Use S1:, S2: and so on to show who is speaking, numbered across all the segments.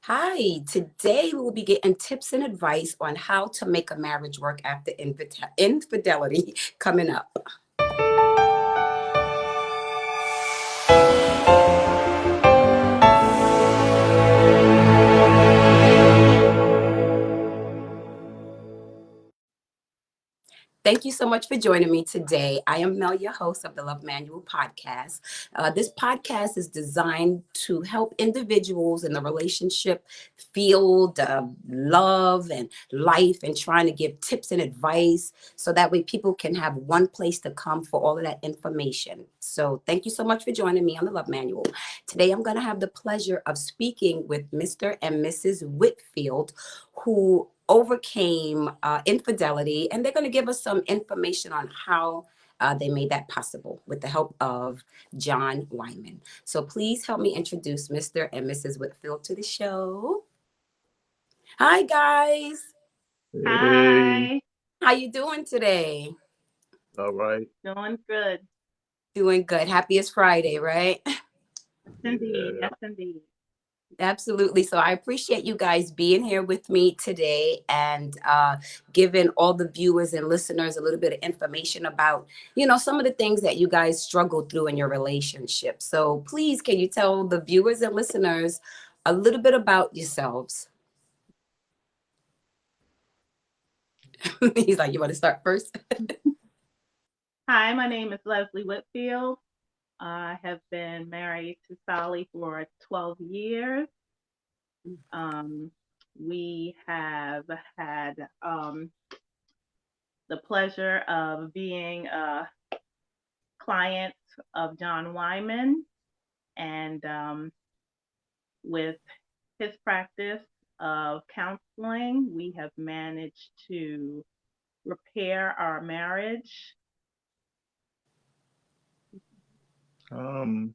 S1: Hi, today we will be getting tips and advice on how to make a marriage work after infidelity coming up. Thank you so much for joining me today. I am Mel, your host of the Love Manual podcast. This podcast is designed to help individuals in the relationship field, love and life, and trying to give tips and advice so that way people can have one place to come for all of that information. So, thank you so much for joining me on the Love Manual. Today, I'm going to have the pleasure of speaking with Mr. and Mrs. Whitfield, who overcame infidelity, and they're going to give us some information on how they made that possible with the help of John Weiman. So please help me introduce Mr. and Mrs. Whitfield to the show. Hi guys,
S2: Hey,
S3: Hi,
S1: how you doing today?
S2: all right.
S3: doing good.
S1: Doing good. Happy it's Friday, right?
S3: Yes, indeed.
S2: Yeah.
S3: Yes, indeed.
S1: Absolutely. So I appreciate you guys being here with me today and giving all the viewers and listeners a little bit of information about, some of the things that you guys struggle through in your relationship. So please, can you tell the viewers and listeners a little bit about yourselves? He's like, you want to start first?
S3: Hi, my name is Leslie Whitfield. I have been married to Sally for 12 years. Um, we have had the pleasure of being clients of John Wyman, and with his practice of counseling, we have managed to repair our marriage.
S2: Um,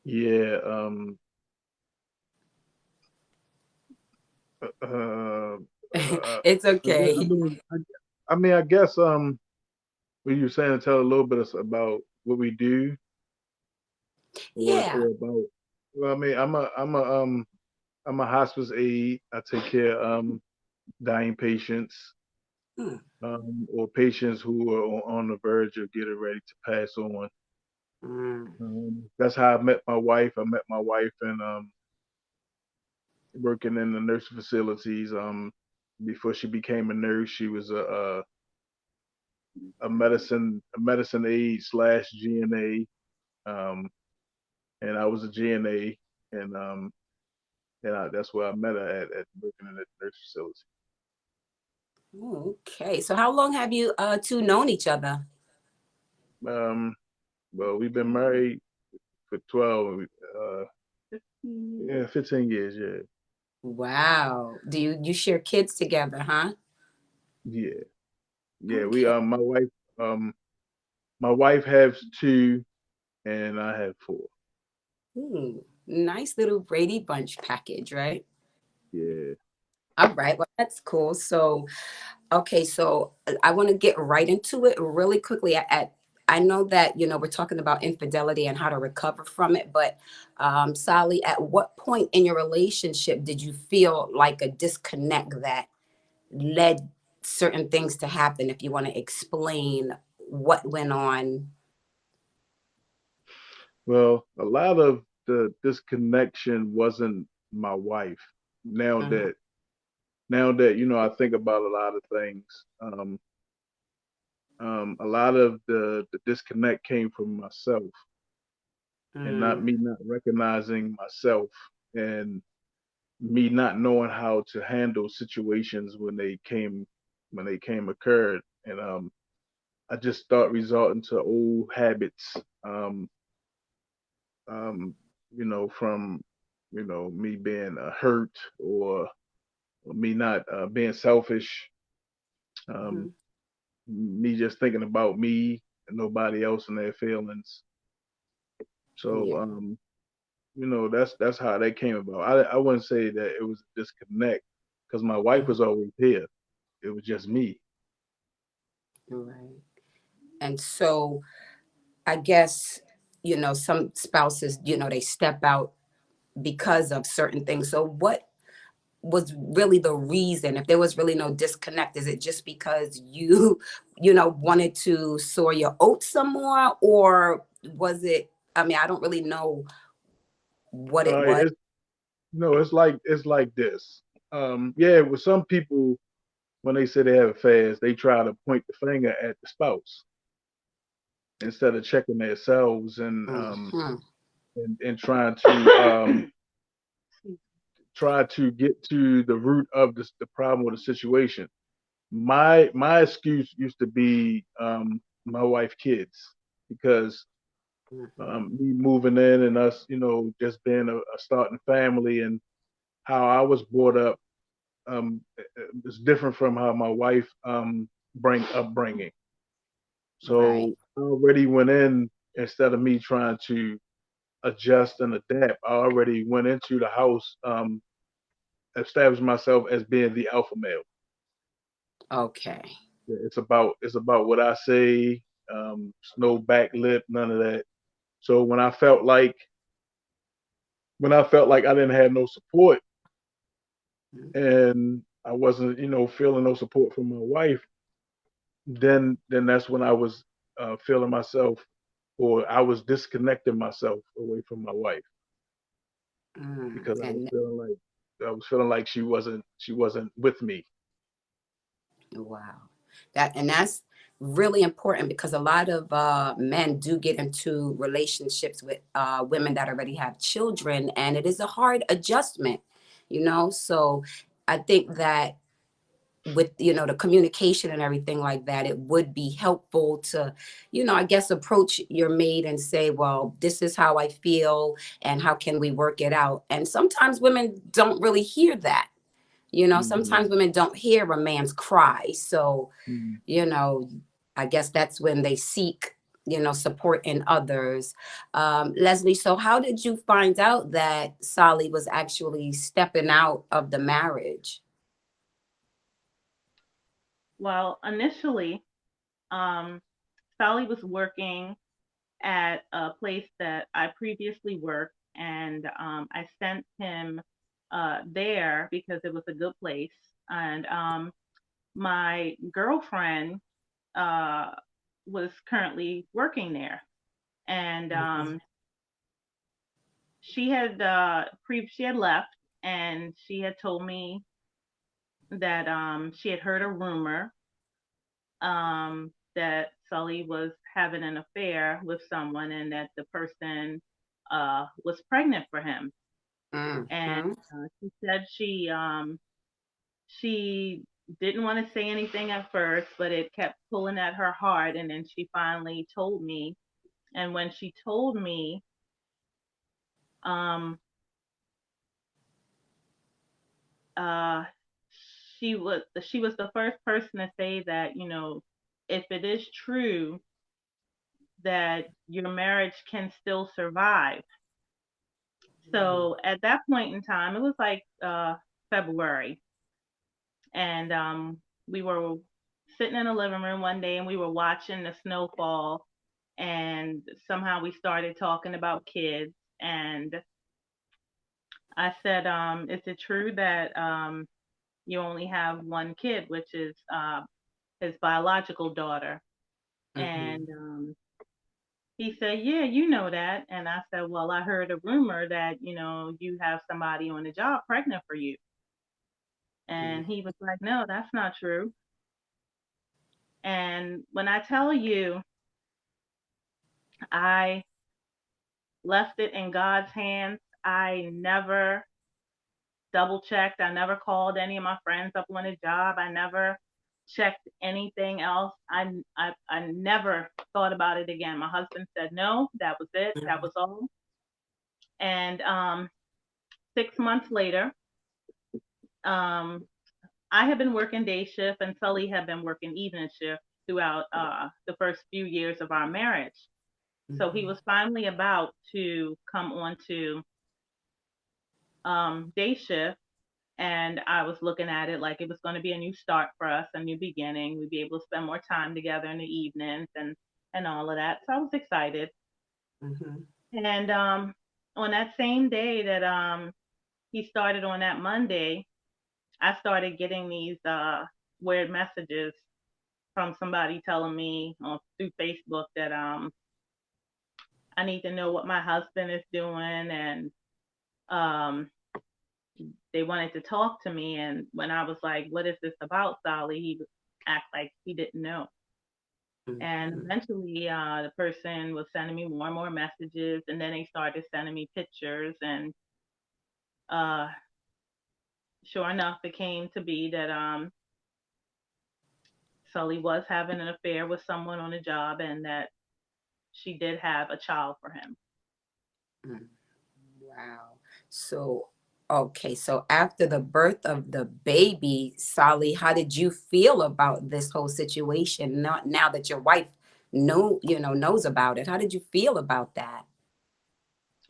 S2: yeah, uh,
S1: It's
S2: I guess,
S1: okay.
S2: I guess, what you saying, tell a little bit about what we do
S1: Yeah.
S2: or about, well, I'm a hospice aide. I take care of, dying patients,
S1: Hmm.
S2: or patients who are on the verge of getting ready to pass on.
S1: Mm.
S2: That's how I met my wife. I met my wife and, working in the nursing facilities. Before she became a nurse, she was a medicine aide slash GNA, and I was a GNA, and that's where I met her at working in that nurse facility.
S1: Okay. So how long have you two known each other?
S2: Um, well, we've been married for 12,
S3: 15
S2: yeah, 15 years, yeah,
S1: Wow. Do you share kids together, huh?
S2: yeah, yeah. We
S1: Okay.
S2: um my wife has two, and I have four.
S1: Nice little Brady Bunch package, right?
S2: Yeah.
S1: All right. Well, that's cool. So, okay. So I want to get right into it really quickly. I know that, we're talking about infidelity and how to recover from it, but Sally, at what point in your relationship did you feel like a disconnect that led certain things to happen? If you want to explain what went on.
S2: Well, a lot of the disconnection wasn't my wife. Now
S1: Mhm,
S2: that now that I think about a lot of things. A lot of the disconnect came from myself, and not
S1: mm,
S2: me not recognizing myself, and me not knowing how to handle situations when they came occurred, and I just start resorting to old habits. Um, from me being hurt, or me not being selfish, um,
S1: mhm.
S2: me just thinking about me and nobody else and their feelings. So,
S1: Yeah.
S2: that's how that came about. I wouldn't say that it was a disconnect because my wife
S1: Mhm.
S2: was always here. It was just me.
S1: Right. And so I guess, some spouses, they step out because of certain things. So what was really the reason? If there was really no disconnect, is it just because you know, wanted to sow your oats some more, or was it? I mean, I don't really know what it was.
S2: It's no, it's like this. Yeah, with some people, when they say they have a fast, they try to point the finger at the spouse instead of checking themselves
S1: Hmm.
S2: and trying to try to get to the root of the problem or the situation. My excuse used to be my wife, kids, because
S1: Hmm.
S2: me moving in and us, you know, just being a starting family and how I was brought up is different from how my wife bring upbringing.
S1: Right.
S2: So I already went in instead of me trying to adjust and adapt. I already went into the house, established myself as being the alpha male.
S1: Okay.
S2: Yeah, it's about what I say. It's no back lip, none of that. So when I felt like I didn't have no support and I wasn't, you know, feeling no support from my wife, then that's when I was feeling myself, or I was disconnecting myself away from my wife because
S1: And
S2: I was feeling like she wasn't with me.
S1: wow. That's really important because a lot of men do get into relationships with women that already have children, and it is a hard adjustment, you know. So I think that with, you know, the communication and everything like that, it would be helpful to, you know, I guess approach your mate and say, well, this is how I feel and how can we work it out. And sometimes women don't really hear that. You know,
S2: Hmm.
S1: sometimes women don't hear a man's cry. So,
S2: Hmm.
S1: you know, I guess that's when they seek, you know, support in others. Leslie, so how did you find out that Solly was actually stepping out of the marriage?
S3: Well, initially, um, Sally was working at a place that I previously worked, and I sent him there because it was a good place. And my girlfriend uh, was currently working there, and
S1: Mhm.
S3: she had left, and she had told me that she had heard a rumor that Sully was having an affair with someone, and that the person was pregnant for him. And
S1: Mhm.
S3: she said she didn't want to say anything at first, but it kept pulling at her heart, and then she finally told me. And when she told me, um, uh, she was the first person to say that, if it is true that your marriage can still survive. So at that point in time, it was like February, and we were sitting in the living room one day, and we were watching the snowfall, and somehow we started talking about kids, and I said, "Is it true that you only have one kid, which is his biological daughter?"
S1: Mhm.
S3: And he said, "Yeah, you know that." And I said, "Well, I heard a rumor that, you have somebody on the job pregnant for you."
S1: Mhm.
S3: And he was like, "No, that's not true." And when I tell you, I left it in God's hands. I never double checked. I never called any of my friends up on a job. I never checked anything else. I never thought about it again. My husband said, "No, that was it. That was all." And 6 months later, um, I had been working day shift, and Sully had been working evening shift throughout the first few years of our marriage. So he
S1: Mhm.
S3: was finally about to come on to day shift, and I was looking at it like it was going to be a new start for us, a new beginning. We'd be able to spend more time together in the evenings and all of that. So I was excited.
S1: Mhm.
S3: And on that same day that he started on that Monday, I started getting these weird messages from somebody telling me on through Facebook that I need to know what my husband is doing, and um they wanted to talk to me. And when I was like, "What is this about, Sally?" He would act like he didn't know. And
S1: Mhm.
S3: eventually, the person was sending me more and more messages, and then they started sending me pictures. And uh, sure enough, it came to be that Sully was having an affair with someone on the job, and that she did have a child for him.
S1: Mm. Wow. So, okay. So after the birth of the baby, Sally, how did you feel about this whole situation? Not now that your wife knows about it. How did you feel about that?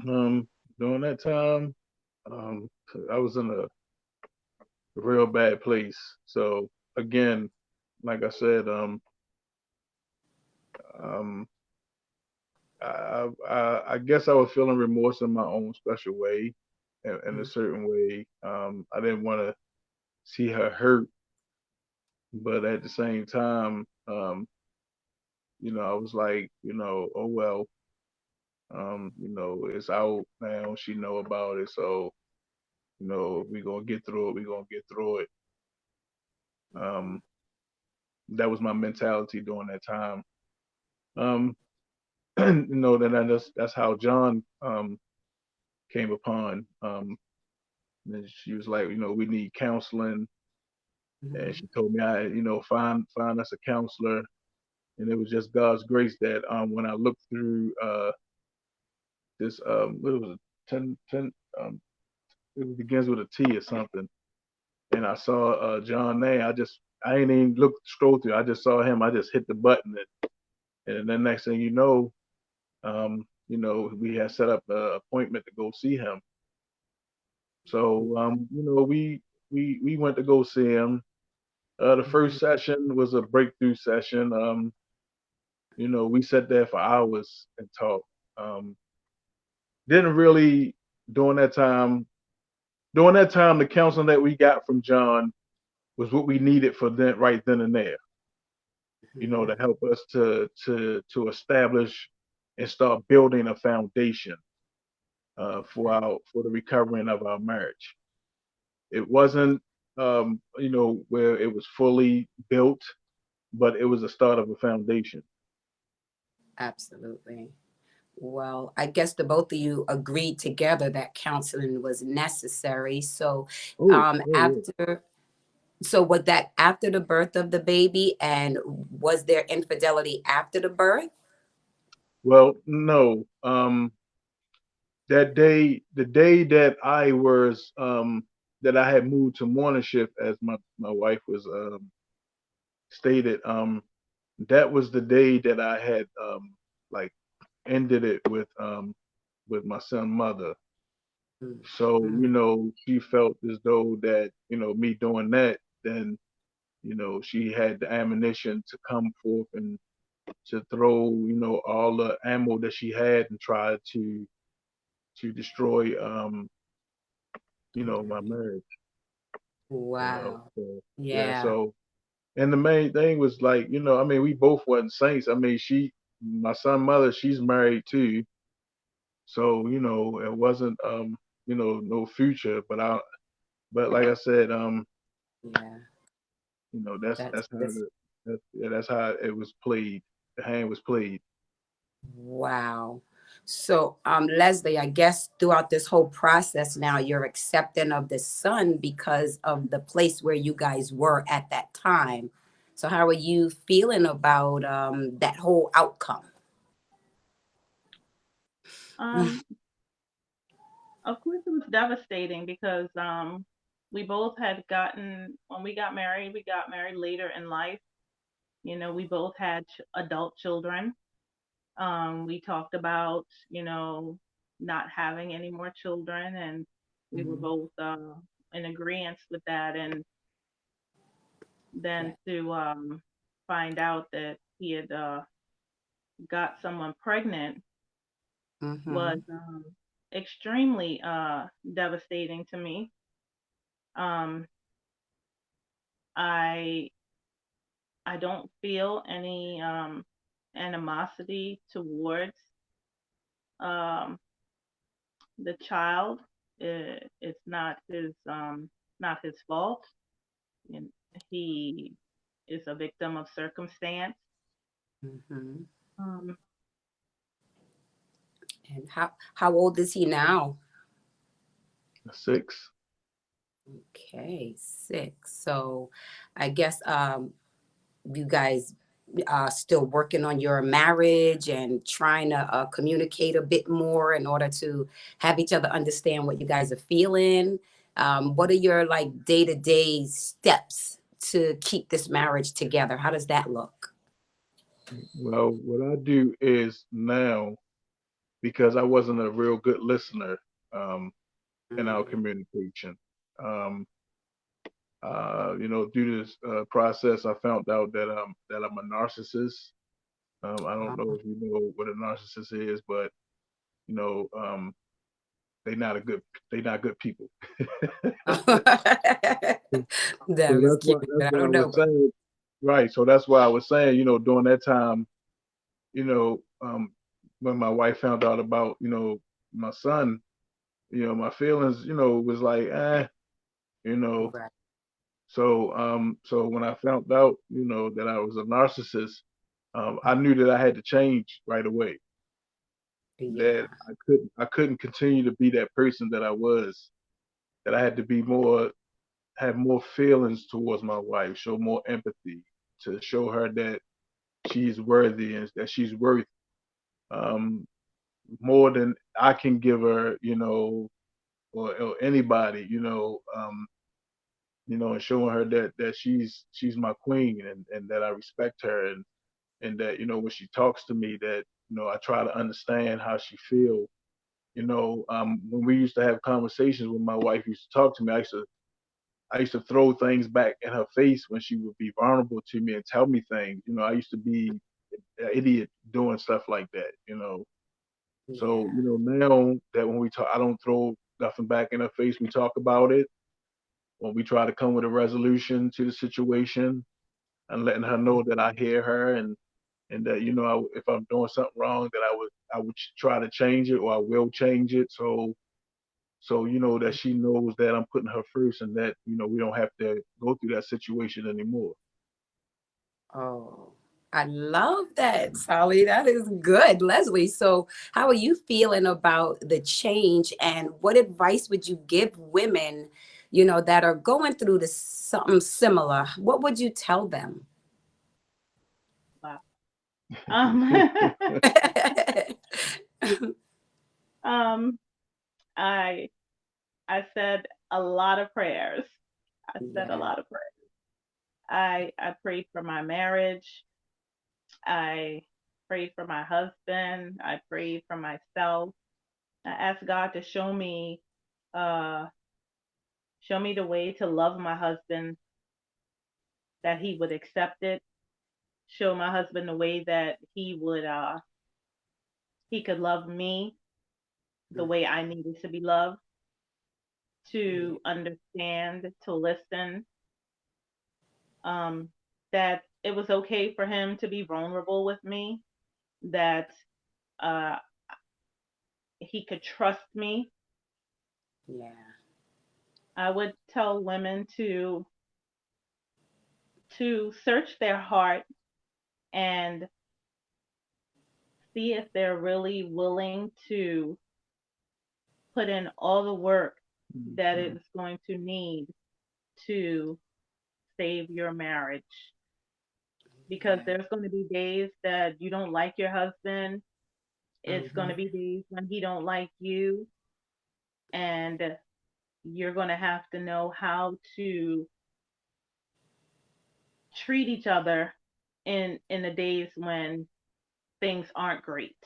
S2: Um, During that time, um, I was in a real bad place. So again, like I said, um, I guess I was feeling remorse in my own special way, in a
S1: Mm.
S2: certain way. I didn't want to see her hurt, but at the same time, I was like, oh well, it's out now. She know about it, so we gonna get through it. We gonna get through it. Um, that was my mentality during that time. Um, that's how John came upon. And she was like, we need counseling, and
S1: Mhm.
S2: she told me find us a counselor, and it was just God's grace that when I looked through this what was it 10 it begins with a T or something, and I saw John name. I ain't even looked scroll through. I just saw him. I just hit the button, and then next thing we had set up an appointment to go see him. So we went to go see him. The
S1: Mhm.
S2: first session was a breakthrough session. We sat there for hours and talked. Um, didn't really during that time. During that time, the counseling that we got from John was what we needed for then, right then and there.
S1: Mhm.
S2: To help us to establish and start building a foundation for the recovering of our marriage. It wasn't where it was fully built, but it was the start of a foundation.
S1: Absolutely. Well, I guess the both of you agreed together that counseling was necessary. So,
S2: Oh, oh yeah.
S1: after, so was that after the birth of the baby, and was there infidelity after the birth?
S2: Well, no. That day, the day that I had moved to morning shift, as my wife was stated, that was the day that I had like ended it with my son's mother. So,
S1: Mhm.
S2: she felt as though that, me doing that, then, she had the ammunition to come forth and to throw, all the ammo that she had and try to destroy my marriage,
S1: Wow.
S2: So yeah,
S1: Yeah.
S2: so and the main thing was like, I mean, we both wasn't saints. I mean, my son mother, she's married too. So, it wasn't no future, but like I said,
S1: Yeah. That's
S2: that's how
S1: this.
S2: that's how it was played. The hand was played.
S1: Wow. So, Leslie, I guess throughout this whole process now, you're accepting of the son because of the place where you guys were at that time. So, how are you feeling about that whole outcome?
S3: Um, of course, it was devastating because we both had gotten, when we got married later in life. We both had adult children. We talked about, not having any more children, and we were
S1: Mhm.
S3: both in agreement with that. And then
S1: Yeah.
S3: to find out that he had got someone pregnant was
S1: Hmm.
S3: extremely devastating to me. Um, I I don't feel any animosity towards um, the child. It's not his fault. And he is a victim of circumstance.
S1: Hmm.
S3: Um,
S1: And how old is he now?
S2: 6.
S1: Okay, 6. So I guess you guys still working on your marriage and trying to communicate a bit more in order to have each other understand what you guys are feeling. What are your like day-to-day steps to keep this marriage together? How does that look?
S2: Well, what I do is now, because I wasn't a real good listener in our
S1: Mm.
S2: communication. Due to this process, I found out that I'm a narcissist. I don't know if you know what a narcissist is, but you know, they not a good they not good people.
S1: That
S2: So
S1: was
S2: that's why
S1: cute,
S2: that's
S1: but I
S2: why I
S1: don't know.
S2: was saying, right. So that's why I was saying, during that time, you know, um, when my wife found out about, my son, my feelings, was like, you know.
S1: Right.
S2: So when I found out, that I was a narcissist, I knew that I had to change right away. That
S1: Yeah.
S2: I couldn't continue to be that person that I was. That I had to be more, have more feelings towards my wife, show more empathy, to show her that she's worthy and that she's worth um, more than I can give her, or anybody, and showing her that she's my queen, and that I respect her, and that, when she talks to me, that, I try to understand how she feels. When we used to have conversations, when my wife used to talk to me, I used to throw things back in her face when she would be vulnerable to me and tell me things. I used to be an idiot doing stuff like that. So,
S1: Yeah.
S2: now that when we talk, I don't throw nothing back in her face. We talk about it, or we try to come with a resolution to the situation, and letting her
S1: Mhm.
S2: know that I hear her, and that, if I'm doing something wrong, that I would try to change it, or I will change it. So that she knows that I'm putting her first, and that, we don't have to go through that situation anymore.
S1: Oh, I love that, Sally. That is good, Leslie. So, how are you feeling about the change, and what advice would you give women, that are going through this something similar? What would you tell them?
S3: wow. Um, um, I I said a lot of prayers. I said a
S1: Yeah.
S3: lot of prayers. I prayed for my marriage. I prayed for my husband. I prayed for myself. I asked God to uh, show me the way to love my husband, that he would accept it. Show my husband the way that he could love me the
S1: Mm.
S3: way I needed to be loved,
S1: Yeah.
S3: to understand, to listen, um, that it was okay for him to be vulnerable with me, that uh, he could trust me.
S1: Yeah.
S3: I would tell women to search their heart and see if they're really willing to put in all the work that
S2: Mhm.
S3: it's going to need to save your marriage. Because
S1: Yeah.
S3: there's going to be days that you don't like your husband. It's going to
S1: Hmm.
S3: be days when he don't like you, and you're going to have to know how to treat each other in the days when things aren't great.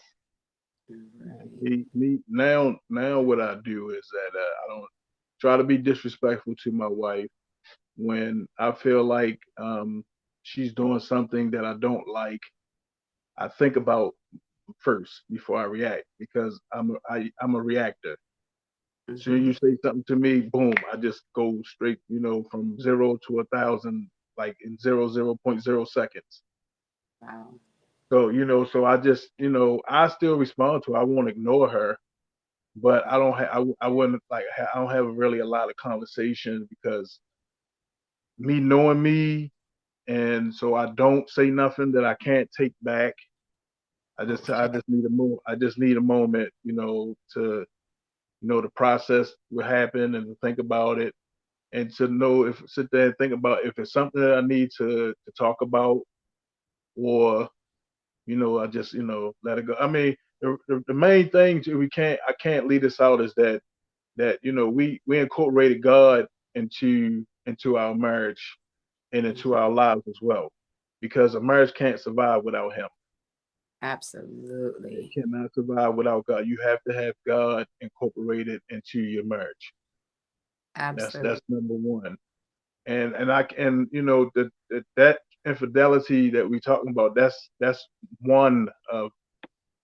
S1: Right.
S2: Me now what I do is that I don't try to be disrespectful to my wife when I feel like she's doing something that I don't like. I think about first before I react, because I'm a reactor. Soon
S1: Mm-hmm.
S2: you say something to me, boom, I just go straight, from 0 to 1,000, like in 0.0 seconds.
S1: Wow.
S2: So I just, I still respond to her. I won't ignore her, but I
S1: Right.
S2: don't have, I wouldn't like, I don't have really a lot of conversation, because me knowing me, and so I don't say nothing that I can't take back. I
S1: Okay.
S2: just need a moment. I just need a moment, to process what happened and to think about it, and to know, if sit there and think about if it's something that I need to talk about, or I just let it go. I mean, the main things I can't leave this out, is that we incorporated God into our marriage and into
S1: Mhm.
S2: our lives as well, because a marriage can't survive without Him. It
S1: Absolutely.
S2: cannot survive without God. You have to have God incorporated into your marriage. That's
S1: Absolutely.
S2: number one. And that infidelity that we talking about, that's one of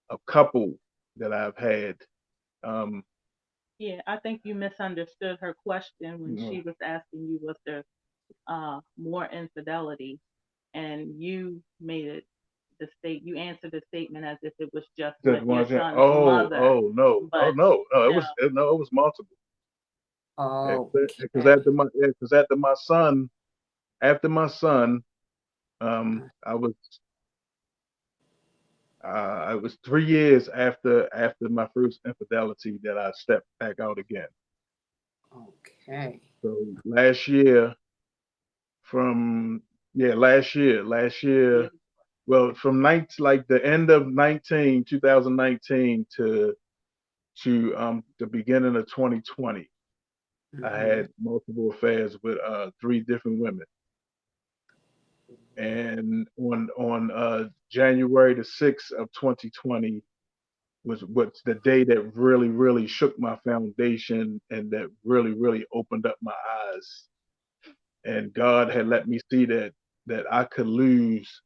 S2: a couple that I've had. Um,
S3: Yeah, I think you misunderstood her question when
S2: you know,
S3: she was asking you was there more infidelity, and you made it you answered the statement as if it was just
S2: just
S3: with your
S2: one thing.
S3: son's
S2: Oh,
S3: mother,
S2: oh no, oh
S3: but
S2: no, no,
S3: no.
S2: it was multiple. Because
S1: Okay.
S2: after my son,
S1: Uh,
S2: it was 3 years after my first infidelity that I stepped back out again.
S1: Okay.
S2: So last year, from yeah, last year, well, from 19, like the end of 2019 to the beginning of 2020, I
S1: Mm-hmm.
S2: had multiple affairs with three different women. And on January the 6th of 2020 was what's the day that really, really shook my foundation, and that really, really opened up my eyes. And God had let me see that I could lose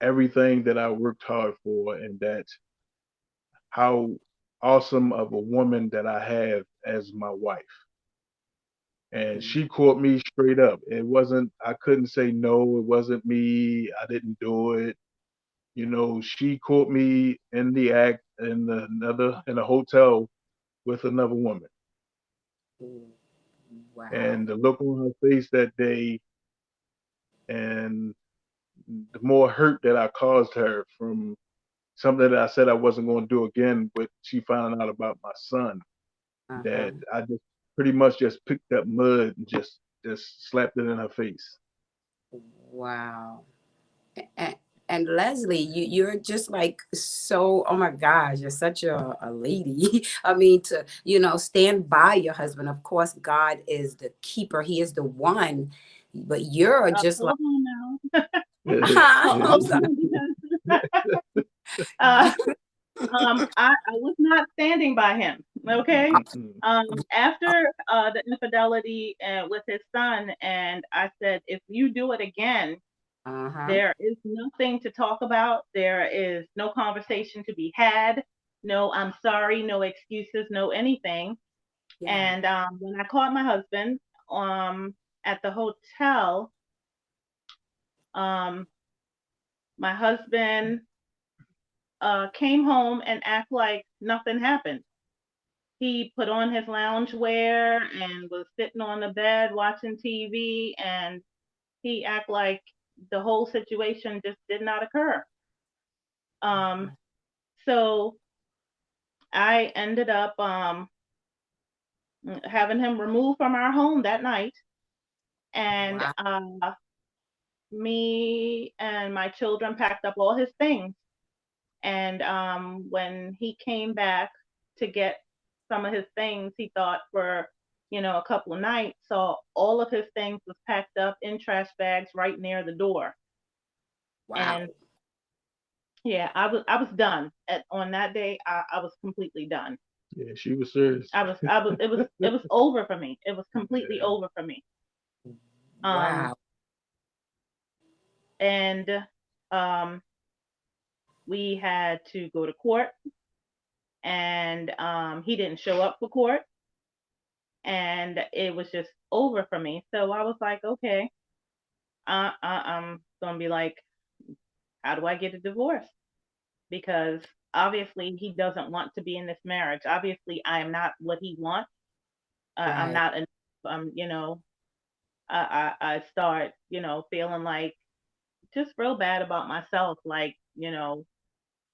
S2: everything that I worked hard for, and that how awesome of a woman that I have as my wife. And
S1: Mm-hmm.
S2: she caught me straight up. It wasn't, I couldn't say no, it wasn't me, I didn't do it. She caught me in the act in a hotel with another woman.
S1: Wow.
S2: And the look on her face that day, and the more hurt that I caused her from something that I said I wasn't going to do again, but she found out about my son,
S1: Uh-huh.
S2: that I just pretty much just picked up mud and just slapped it in her face.
S1: Wow. And, and Leslie, you're just like so, oh my gosh, you're such a lady. I mean, to, stand by your husband. Of course, God is the keeper, He is the one, but you're just like,
S3: Hold on now.
S1: I'm
S3: Hold
S1: sorry.
S3: on, because uh, I was not standing by him. Okay. After the infidelity with his son, and I said, if you do it again,
S1: Uh-huh.
S3: there is nothing to talk about. There is no conversation to be had. No, I'm sorry, no excuses, no anything.
S1: Yeah.
S3: And when I caught my husband at the hotel, um, my husband came home and act like nothing happened. He put on his loungewear and was sitting on the bed watching TV, and he act like the whole situation just did not occur. Um, so I ended up having him removed from our home that night, and
S1: Wow.
S3: me and my children packed up all his things. And when he came back to get some of his things, he thought for a couple of nights, so all of his things was packed up in trash bags right near the door. And
S1: Wow.
S3: yeah, I was done. On that day, I was completely done.
S2: Yeah, she was serious.
S3: It was over for me. It was completely
S2: Yeah.
S3: over for me. Um
S1: Wow.
S3: and um We had to go to court, and he didn't show up for court, and it was just over for me. So I was like, okay, I'm gonna be like, how do I get a divorce? Because obviously he doesn't want to be in this marriage. Obviously, I am not what he wants. I'm
S1: Right.
S3: not, I start, feeling like just real bad about myself. Like,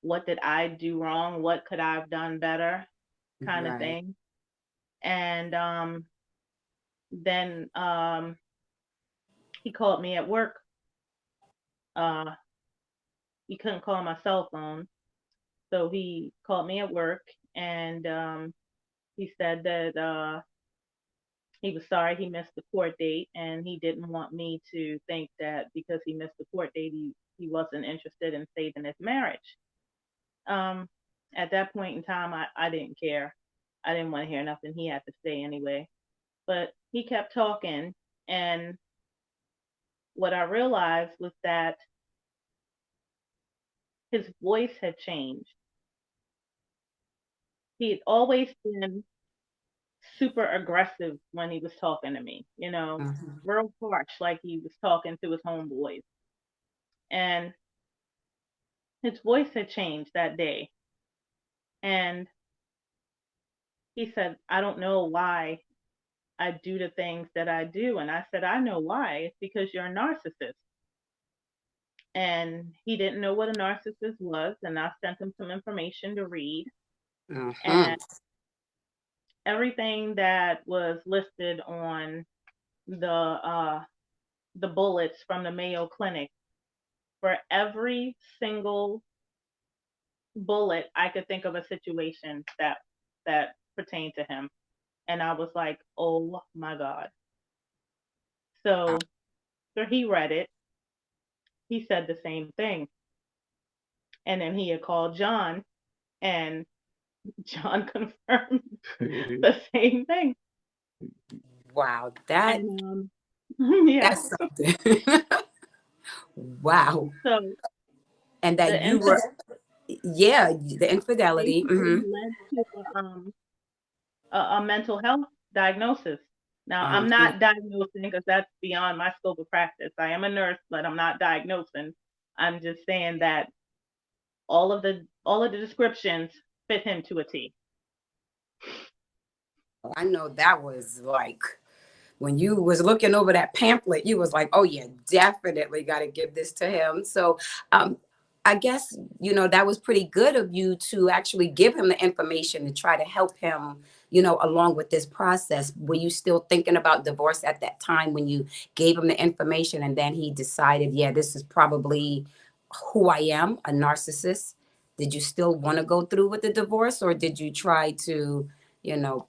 S3: what did I do wrong? What could I have done better? Kind of
S1: Right.
S3: thing. And then he called me at work. Uh, he couldn't call my cell phone. So he called me at work, and he said that he was sorry he missed the court date, and he didn't want me to think that because he missed the court date, he wasn't interested in saving his marriage. Um, at that point in time, I didn't care. I didn't want to hear nothing he had to say anyway. But he kept talking, and what I realized was that his voice had changed. He had always been super aggressive when he was talking to me,
S1: Hmm.
S3: real harsh, like he was talking to his homeboys. And his voice had changed that day. And he said, I don't know why I do the things that I do. And I said, I know why. It's because you're a narcissist. And he didn't know what a narcissist was. And I sent him some information to read.
S1: Hmm.
S3: And everything that was listed on the bullets from the Mayo Clinic, for every single bullet, I could think of a situation that pertained to him. And I was like, oh my God. So, so he read it. He said the same thing. And then he had called John, and John confirmed the same thing.
S1: Wow. That
S3: And yeah.
S1: that's something. Wow.
S3: So
S1: And
S3: the
S1: that you were, yeah, the infidelity.
S3: basically
S1: Hmm.
S3: led to a mental health diagnosis. Now, I'm
S1: Hmm.
S3: not diagnosing because that's beyond my scope of practice. I am a nurse, but I'm not diagnosing. I'm just saying that all of the descriptions fit him to a T.
S1: I know that was like when you was looking over that pamphlet, you was like, oh yeah, definitely got to give this to him. So um, I guess, that was pretty good of you to actually give him the information to try to help him, along with this process. Were you still thinking about divorce at that time when you gave him the information and then he decided, yeah, this is probably who I am, a narcissist? Did you still want to go through with the divorce, or did you try to, you know,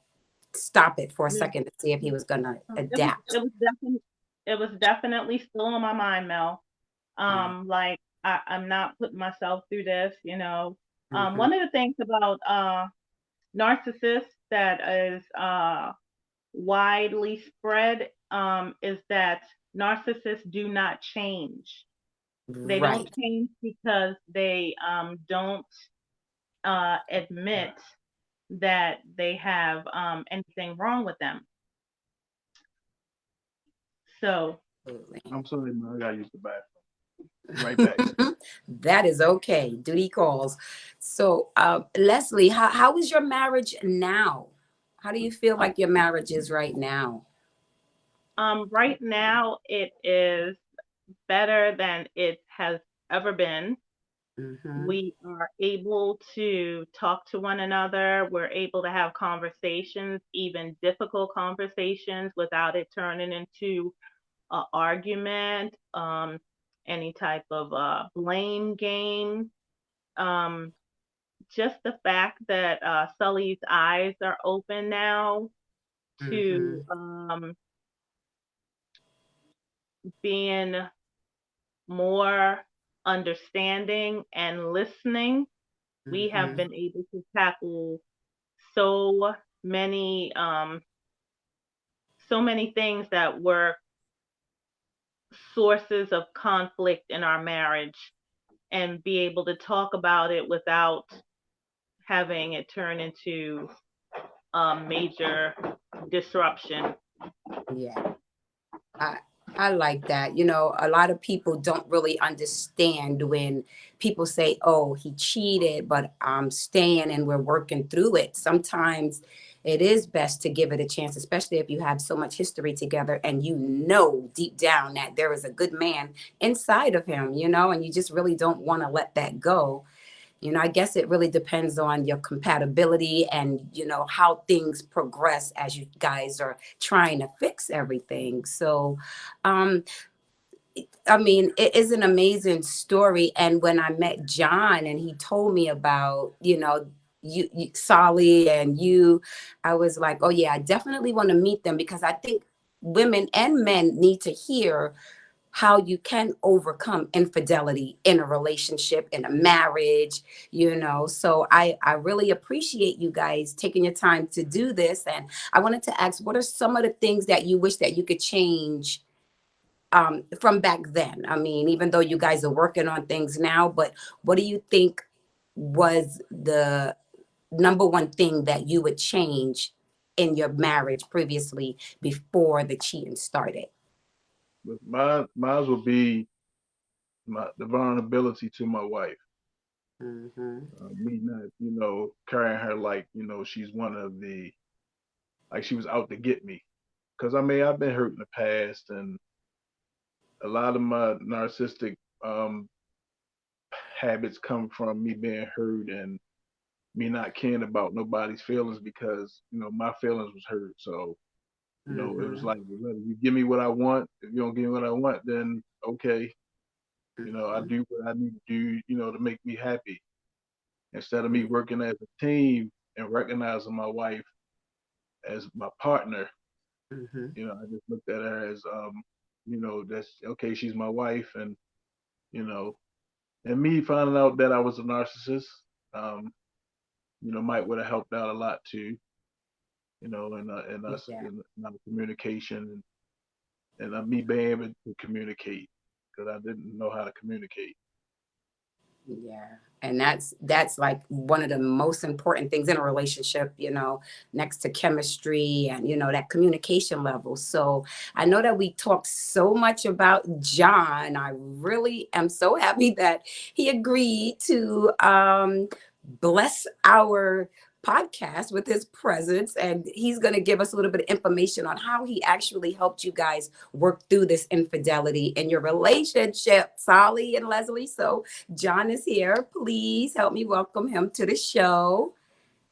S1: stop it for a
S3: No,
S1: second to see if he was going to
S3: it was
S1: adapt?
S3: it was definitely it was definitely still on my mind, Mel. Like I'm not putting myself through this.
S1: Mm-hmm.
S3: One of the things about narcissists that is widely spread is that narcissists do not change. They don't
S1: Right.
S3: change because they don't admit that they have anything wrong with them. So,
S1: Absolutely.
S2: I'm sorry, man. I gotta use the bathroom. Be right back.
S1: That is okay. Duty calls. So, Leslie, how is your marriage now? How do you feel like your marriage is right now?
S3: right now it is better than it has ever been.
S1: Mm-hmm.
S3: We are able to talk to one another. We're able to have conversations, even difficult conversations, without it turning into an argument, any type of blame game. Um, just the fact that Sully's eyes are open now to
S1: Mm-hmm.
S3: being more understanding and listening, we have
S1: Mm-hmm.
S3: been able to tackle so many so many things that were sources of conflict in our marriage. and be able to talk about it without having it turn into a major disruption.
S1: Yeah. I I like that. You know, a lot of people don't really understand when people say, "Oh, he cheated, but I'm staying and we're working through it." Sometimes it is best to give it a chance, especially if you have so much history together and you know deep down that there is a good man inside of him, you know, and you just really don't want to let that go. You know, I guess it really depends on your compatibility and, you know, how things progress as you guys are trying to fix everything. So, um, I mean, it is an amazing story. And when I met John and he told me about, you know, Solly and you, I was like, oh, yeah, I definitely want to meet them because I think women and men need to hear how you can overcome infidelity in a relationship, in a marriage, you know. So I really appreciate you guys taking your time to do this. And I wanted to ask, what are some of the things that you wish that you could change from back then? I mean, even though you guys are working on things now, but what do you think was the number one thing that you would change in your marriage previously before the cheating started?
S2: But mine would be the vulnerability to my wife.
S1: Mm-hmm.
S2: Me not, carrying her like, she's one of the, like she was out to get me. Cause I mean, I've been hurt in the past, and a lot of my narcissistic um, habits come from me being hurt and me not caring about nobody's feelings because, my feelings was hurt. So, it was
S1: Mm-hmm.
S2: like, whether you give me what I want, if you don't give me what I want, then okay, I
S1: Mhm,
S2: do what I need to do, to make me happy. Instead of me
S1: mm,
S2: working as a team and recognizing my wife as my partner,
S1: mhm.
S2: I just looked at her as, that's okay. She's my wife, and you know, and me finding out that I was a narcissist, um, might would have helped out a lot too, and us
S1: Yeah,
S2: in our communication and me being able to communicate because I didn't know how to communicate.
S1: yeah. And that's like one of the most important things in a relationship, you know, next to chemistry and, you know, that communication level. So I know that we talked so much about John. I really am so happy that he agreed to bless our podcast with his presence, and he's going to give us a little bit of information on how he actually helped you guys work through this infidelity in your relationship, Solly and Leslie. So John is here. Please help me welcome him to the show.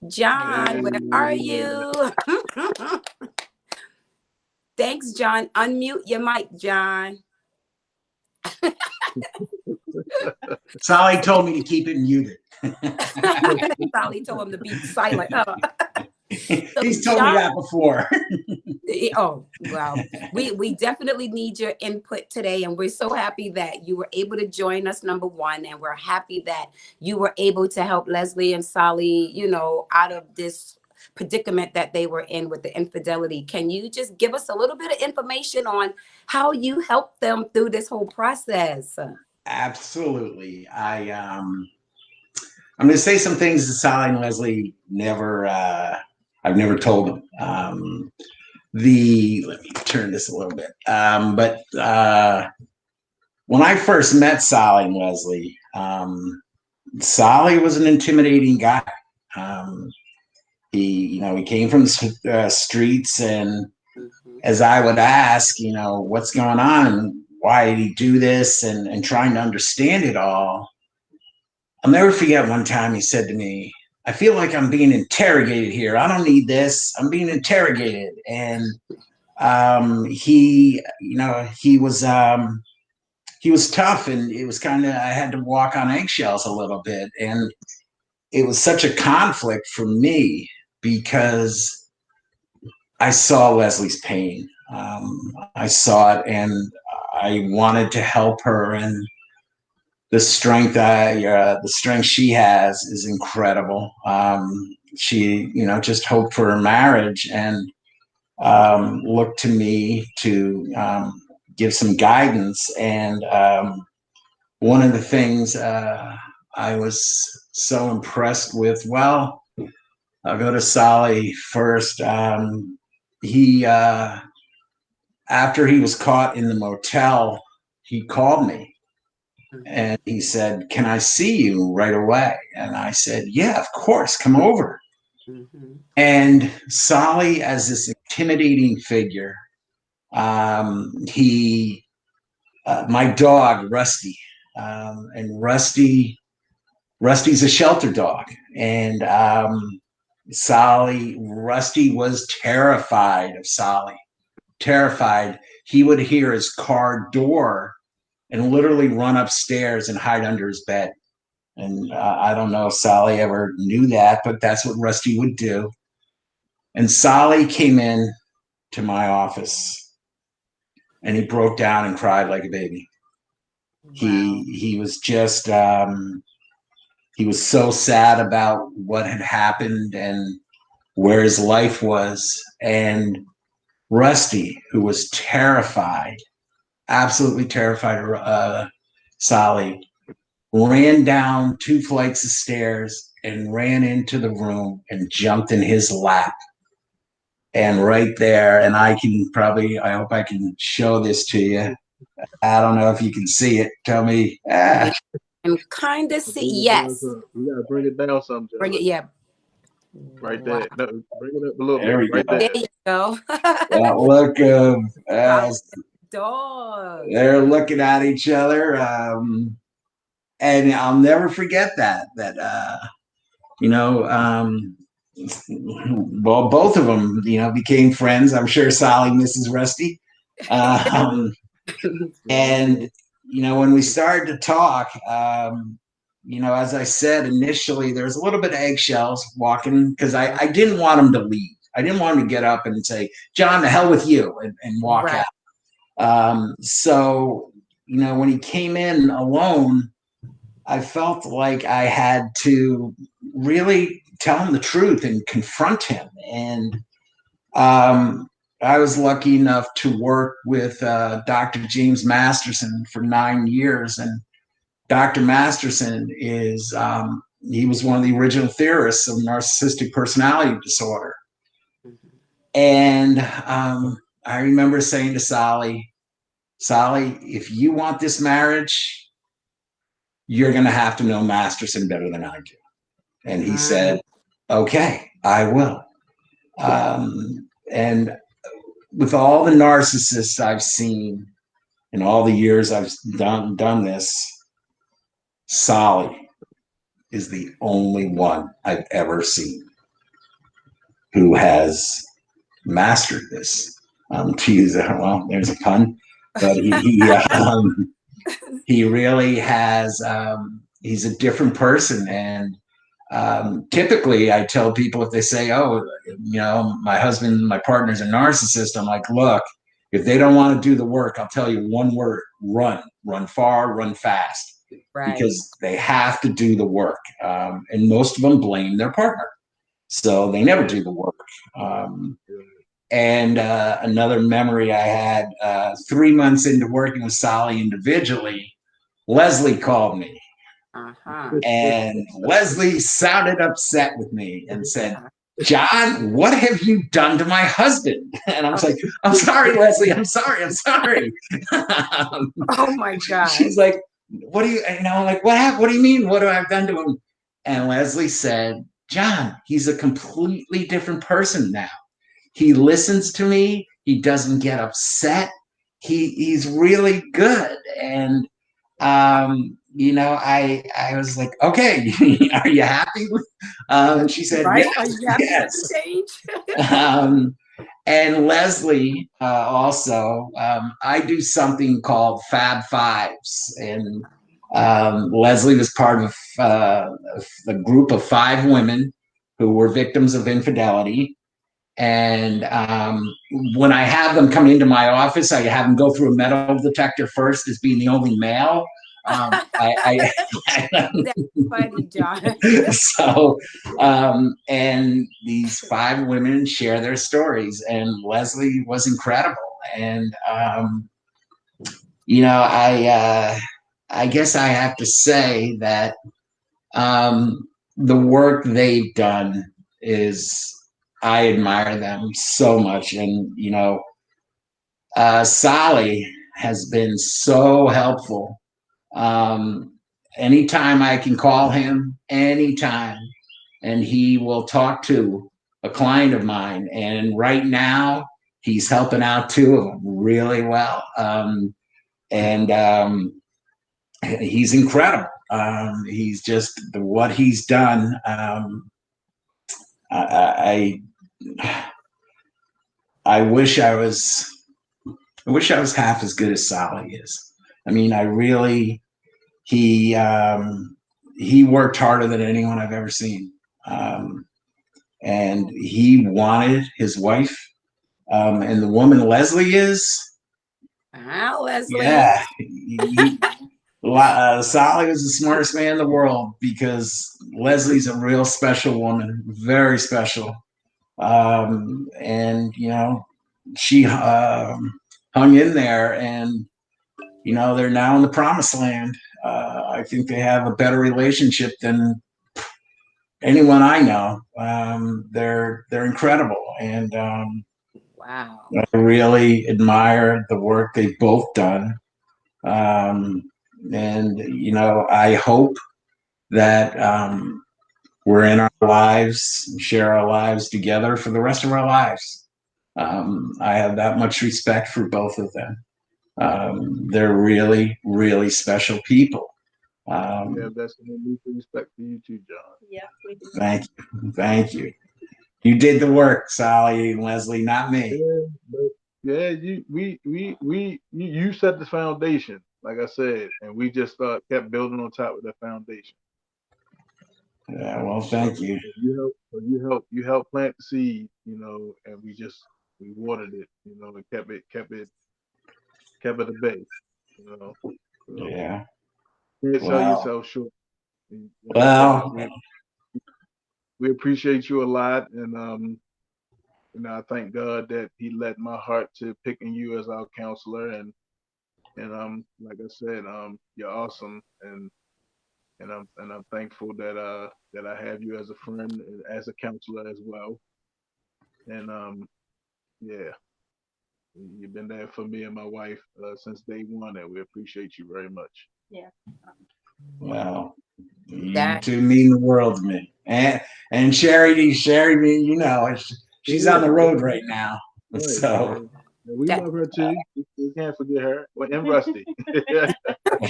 S1: John, where are
S2: Hey,
S1: you? Thanks, John. Unmute your mic, John.
S4: Sally told me to keep it muted.
S1: Solly told him to be silent. So
S4: He's told me
S1: John,
S4: that before.
S1: oh, well, we definitely need your input today, and we're so happy that you were able to join us, number one, and we're happy that you were able to help Leslie and Solly, you know, out of this predicament that they were in with the infidelity. Can you just give us a little bit of information on how you helped them through this whole process?
S4: Absolutely. I'm going to say some things that Sally and Leslie I've never told them. Let me turn this a little bit. But when I first met Sally and Leslie, Sally was an intimidating guy. Um, he came from the streets, and
S1: Mhm,
S4: as I would ask, what's going on? Why did he do this? And trying to understand it all. I'll never forget one time he said to me, I feel like I'm being interrogated here. I don't need this. I'm being interrogated. And he was tough, and it was kind of, I had to walk on eggshells a little bit. And it was such a conflict for me because I saw Leslie's pain. I saw it, and I wanted to help her. And the strength she has is incredible. She, just hoped for a marriage and looked to me to give some guidance. And one of the things I was so impressed with, well, I'll go to Solly first. He After he was caught in the motel, he called me and he said, "Can I see you right away?" And I said, "Yeah, of course, come over."
S1: Mm-hmm.
S4: And Solly, as this intimidating figure, he, my dog Rusty, and Rusty's a shelter dog, and Rusty was terrified of Solly, terrified. He would hear his car door and literally run upstairs and hide under his bed. And I don't know if Solly ever knew that, but that's what Rusty would do. And Solly came in to my office and he broke down and cried like a baby.
S1: Wow.
S4: He was just he was so sad about what had happened and where his life was. And Rusty, who was terrified, absolutely terrified of Solly, ran down 2 flights of stairs and ran into the room and jumped in his lap. And right there, and I hope I can show this to you. I don't know if you can see it. Tell me.
S1: Yeah, and kind of see. Yes.
S2: You gotta bring it down some, John.
S1: Bring it. Yeah.
S2: Right
S1: Wow.
S2: there. No, bring it up a little
S4: There
S2: bit.
S4: we
S2: Right
S4: go.
S1: There
S2: there.
S1: you go.
S4: Look,
S1: Dog.
S4: they're looking at each other, and I'll never forget that. You know, well, both of them, became friends. I'm sure Sally misses Rusty. And, when we started to talk, as I said initially, there was a little bit of eggshells walking because I didn't want him to leave. I didn't want him to get up and say, "John, the hell with you," and walk
S1: Right.
S4: out. So, when he came in alone, I felt like I had to really tell him the truth and confront him. And I was lucky enough to work with Dr. James Masterson for 9 years. And Dr. Masterson he was one of the original theorists of narcissistic personality disorder. And I remember saying to Solly, if you want this marriage, you're going to have to know Masterson better than I do. And he said, "Okay, I will." And with all the narcissists I've seen in all the years I've done this, Solly is the only one I've ever seen who has mastered this. To use there's a pun, but he really has. He's a different person, and typically I tell people, if they say, "Oh, my partner's a narcissist," I'm like, "Look, if they don't want to do the work, I'll tell you one word: run far, run fast."
S1: Right.
S4: Because they have to do the work, and most of them blame their partner, so they never do the work. And another memory I had, 3 months into working with Solly individually, Leslie called me. And Leslie sounded upset with me and said, "John, what have you done to my husband?" And I was like, "I'm sorry, Leslie. I'm sorry.
S1: Oh my God.
S4: She's like, "What do you, like, what do you mean? What do I have done to him?" And Leslie said, "John, he's a completely different person now. He listens to me. He doesn't get upset. He's really good." And I was like, "Okay, are you happy?" And she said,
S1: Right?
S4: "Yes,
S1: Are you happy
S4: yes."
S1: with the change?
S4: And Leslie also, I do something called Fab Fives, and Leslie was part of a group of 5 women who were victims of infidelity. And when I have them come into my office, I have them go through a metal detector first, as being the only male.
S1: That's funny, John.
S4: So, and these 5 women share their stories, and Leslie was incredible. And, I guess I have to say that the work they've done is, I admire them so much. And, Sally has been so helpful. Anytime I can call him, anytime, and he will talk to a client of mine. And right now, he's helping out two of them really well. And he's incredible. He's just what he's done. I, I wish I was. I wish I was half as good as Sally is. I mean, I really. He worked harder than anyone I've ever seen, and he wanted his wife. And the woman Leslie is.
S1: Hi, Leslie.
S4: Yeah, Sally was the smartest man in the world because Leslie's a real special woman, very special. And she hung in there, and they're now in the promised land. I think they have a better relationship than anyone I know. They're incredible, and
S1: Wow.
S4: I really admire the work they've both done. And I hope that we're in our lives, share our lives together for the rest of our lives. I have that much respect for both of them. They're really, really special people.
S2: Yeah, that's some mutual respect for you too, John.
S3: Yes, we do.
S4: Thank you. You did the work, Sally and Leslie, not me.
S2: Yeah, but yeah, you set the foundation, like I said, and we just kept building on top of that foundation.
S4: Yeah, well, thank you.
S2: You help plant the seed, and we watered it, and kept it at bay, So
S4: Yeah.
S2: can't sell
S4: Wow.
S2: yourself short. And like I
S4: Well,
S2: said, we appreciate you a lot, and I thank God that He led my heart to picking you as our counselor, and like I said, you're awesome, and I'm thankful that I have you as a friend and as a counselor as well, and yeah, you've been there for me and my wife since day one, and we appreciate you very much.
S3: Yeah.
S4: well, you
S1: That
S4: two mean the world to me. And Sherry, she's on the road right now.
S2: Right,
S4: So,
S2: and we
S1: that
S2: love her too. We can't forget her. Well, and Rusty. Yeah,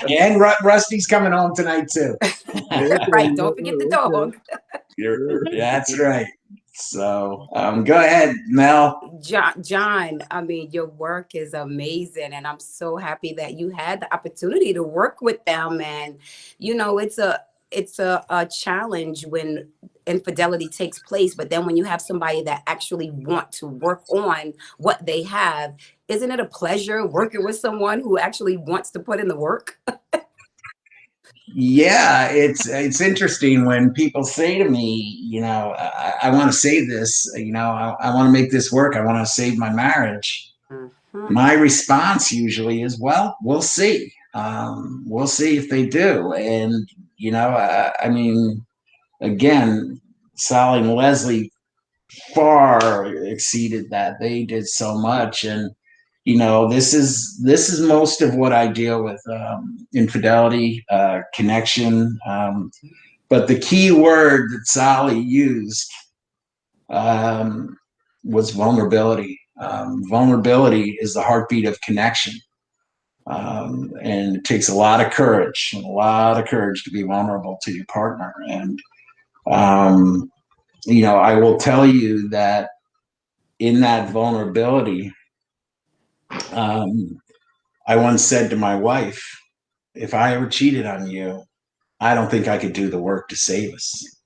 S4: and Rusty's coming home tonight too.
S1: right. Don't forget the
S2: okay.
S1: dog.
S4: That's right. So, go ahead, Mel.
S1: John, I mean, your work is amazing, and I'm so happy that you had the opportunity to work with them. And it's a challenge when infidelity takes place, but then when you have somebody that actually want to work on what they have, isn't it a pleasure working with someone who actually wants to put in the work?
S4: Yeah, it's interesting when people say to me, I want to say this, I want to make this work. I want to save my marriage.
S1: Mhm.
S4: My response usually is, well, we'll see. We'll see if they do. And, I mean, again, Sally and Leslie far exceeded that. They did so much. And, this is most of what I deal with, infidelity, connection. But the key word that Sally used um, was vulnerability. Vulnerability is the heartbeat of connection. And it takes a lot of courage to be vulnerable to your partner. And, I will tell you that in that vulnerability, I once said to my wife, if I ever cheated on you, I don't think I could do the work to save us.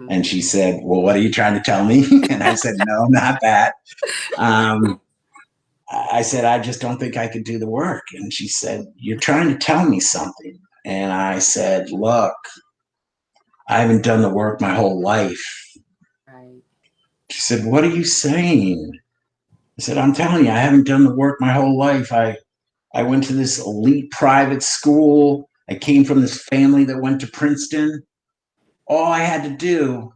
S4: And she said, well, what are you trying to tell me? And I said, no, not that. I said, I just don't think I could do the work. And she said, you're trying to tell me something. And I said, look, I haven't done the work my whole life.
S1: Right.
S4: She said, what are you saying? I said, I'm telling you, I haven't done the work my whole life. I went to this elite private school I came from this family that went to Princeton. All I had to do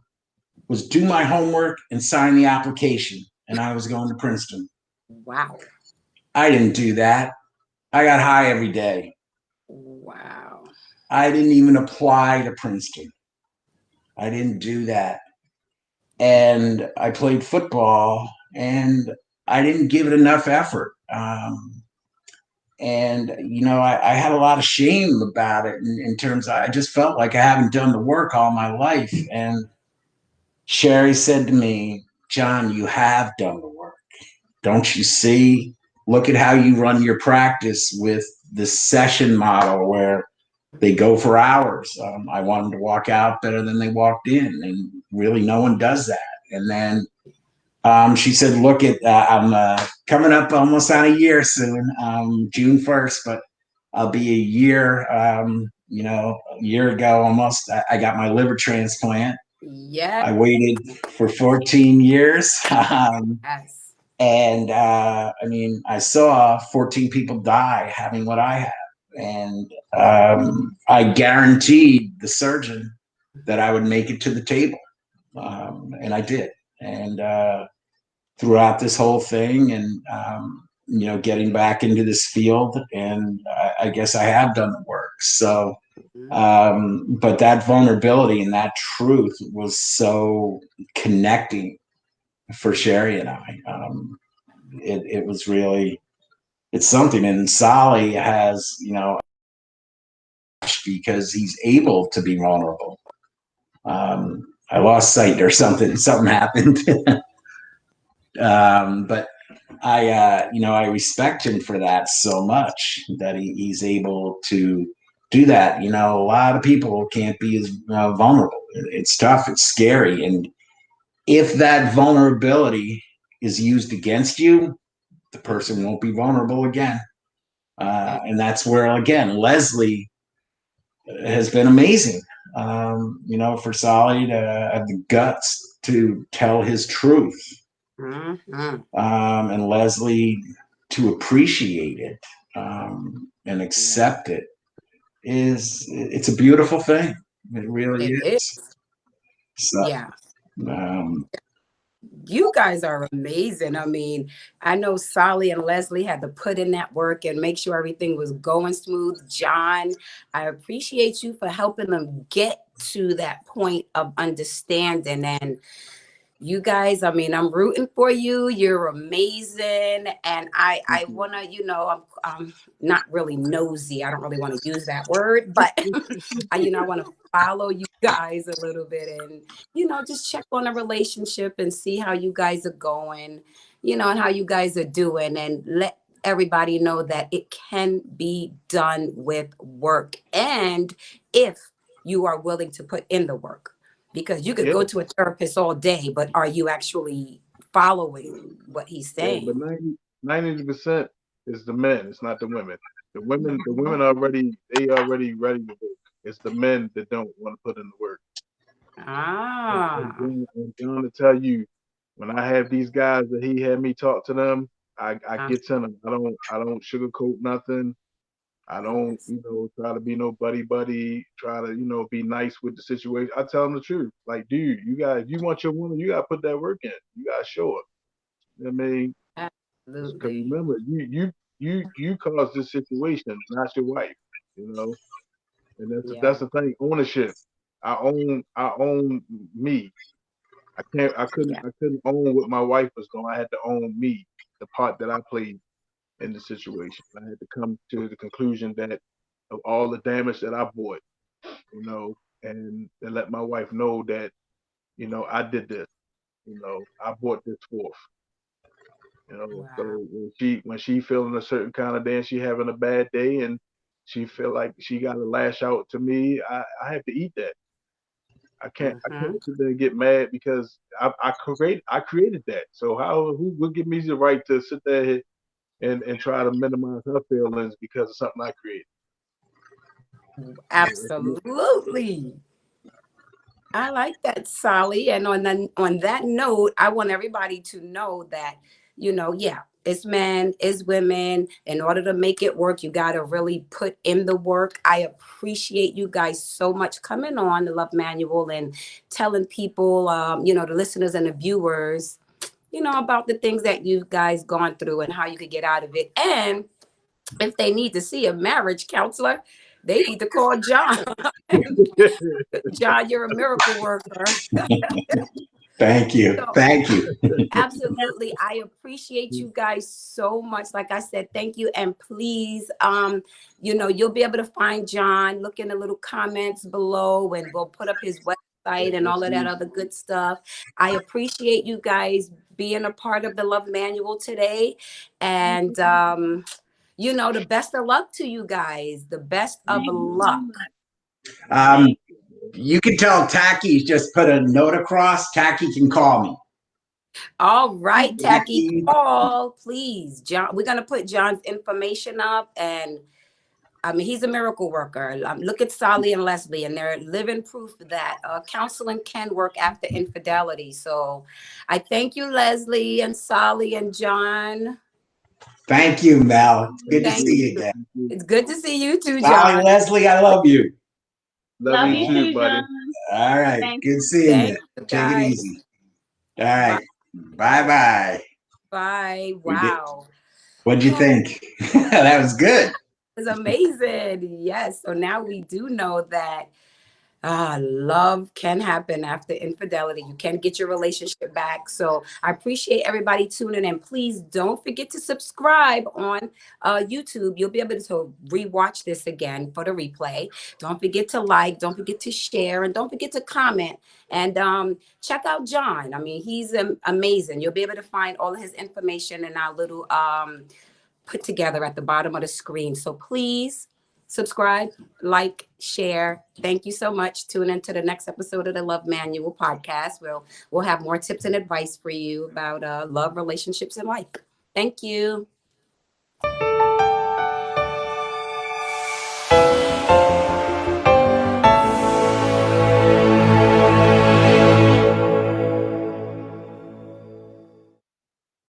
S4: was do my homework and sign the application, and I was going to Princeton.
S1: Wow.
S4: I didn't do that. I got high every day.
S1: Wow.
S4: I didn't even apply to Princeton. I didn't do that. And I played football, and I didn't give it enough effort. And I had a lot of shame about it in terms of, I just felt like I haven't done the work all my life. And Sherry said to me, John, you have done the work. Don't you see? Look at how you run your practice with the session model where they go for hours. I want them to walk out better than they walked in, and really no one does that. And then she said, look at, I'm coming up almost on a year soon, June 1st, but I'll be a year, a year ago almost, I got my liver transplant.
S1: Yes.
S4: I waited for 14 years.
S1: Yes.
S4: And I saw 14 people die having what I have. And I guaranteed the surgeon that I would make it to the table. And I did. And throughout this whole thing, and getting back into this field, and I guess I have done the work. So, but that vulnerability and that truth was so connecting for Sherry and I. It was really, it's something. And Solly has, because he's able to be vulnerable. I lost sight or something happened. But I respect him for that so much, that he's able to do that. A lot of people can't be as vulnerable. It's tough. It's scary. And if that vulnerability is used against you, the person won't be vulnerable again. And that's where, again, Leslie has been amazing. For Solly to have the guts to tell his truth. And Leslie to appreciate it and accept it it's a beautiful thing. It really is. So,
S1: yeah. You guys are amazing. I mean, I know Solly and Leslie had to put in that work and make sure everything was going smooth. John, I appreciate you for helping them get to that point of understanding. And you guys, I mean, I'm rooting for you. You're amazing. And I want to, I'm not really nosy. I don't really want to use that word, but, I want to follow you guys a little bit and, just check on a relationship and see how you guys are going, and how you guys are doing, and let everybody know that it can be done with work. And if you are willing to put in the work. Because you could go to a therapist all day, but are you actually following what he's saying?
S2: But 90% is the men. It's not the women. The women already ready to work. It's the men that don't want to put in the work. And John to tell you, when I have these guys that he had me talk to them, I get to them. I don't sugarcoat nothing. I don't, try to be no buddy, try to, be nice with the situation. I tell them the truth. Like, dude, you want your woman, you got to put that work in. You got to show it. I mean, because remember, you caused this situation, not your wife, and that's the thing. Ownership. I own me. I couldn't own what my wife was doing. I had to own me, the part that I played in the situation. I had to come to the conclusion that of all the damage that I bought, and let my wife know that, I did this, I bought this forth, So when she feeling a certain kind of day and she having a bad day and she feel like she got to lash out to me, I have to eat that. I can't sit there and get mad because I created that. So who will give me the right to sit there and try to minimize her feelings because of something I created?
S1: Absolutely. I like that, Solly. And on that note, I want everybody to know that, it's men, it's women. In order to make it work, you got to really put in the work. I appreciate you guys so much coming on the Love Manual and telling people, the listeners and the viewers, about the things that you guys gone through and how you could get out of it. And if they need to see a marriage counselor, they need to call John. John, you're a miracle worker.
S4: Thank you.
S1: So,
S4: Thank you.
S1: absolutely. I appreciate you guys so much. Like I said, thank you. And please, you'll be able to find John. Look in the little comments below and we'll put up his website and all of that other good stuff. I appreciate you guys being a part of the Love Manual today. And, the best of luck to you guys. The best of luck.
S4: You can tell Tacky just put a note across. Tacky can call me.
S1: All right, Tacky, call, please. John, we're going to put John's information up. And I mean, he's a miracle worker. Look at Sally and Leslie, and they're living proof that counseling can work after infidelity. So I thank you, Leslie and Sally and John.
S4: Thank you, Mel. It's good to see you again.
S1: It's good to see you too,
S4: Sally,
S1: John.
S4: Leslie, I love you.
S2: Love you too, buddy.
S4: All right. Good seeing you. Take it easy. All right. Bye-bye.
S1: Bye. Wow.
S4: What'd you think? That was good.
S1: It was amazing. Yes. So now we do know that love can happen after infidelity. You can get your relationship back. So I appreciate everybody tuning in. Please don't forget to subscribe on YouTube. You'll be able to rewatch this again for the replay. Don't forget to like, don't forget to share, and don't forget to comment. And check out John. I mean, he's amazing. You'll be able to find all of his information in our little put together at the bottom of the screen. So please subscribe, like, share. Thank you so much. Tune into the next episode of the Love Manual podcast. We'll have more tips and advice for you about love, relationships, and life. Thank you.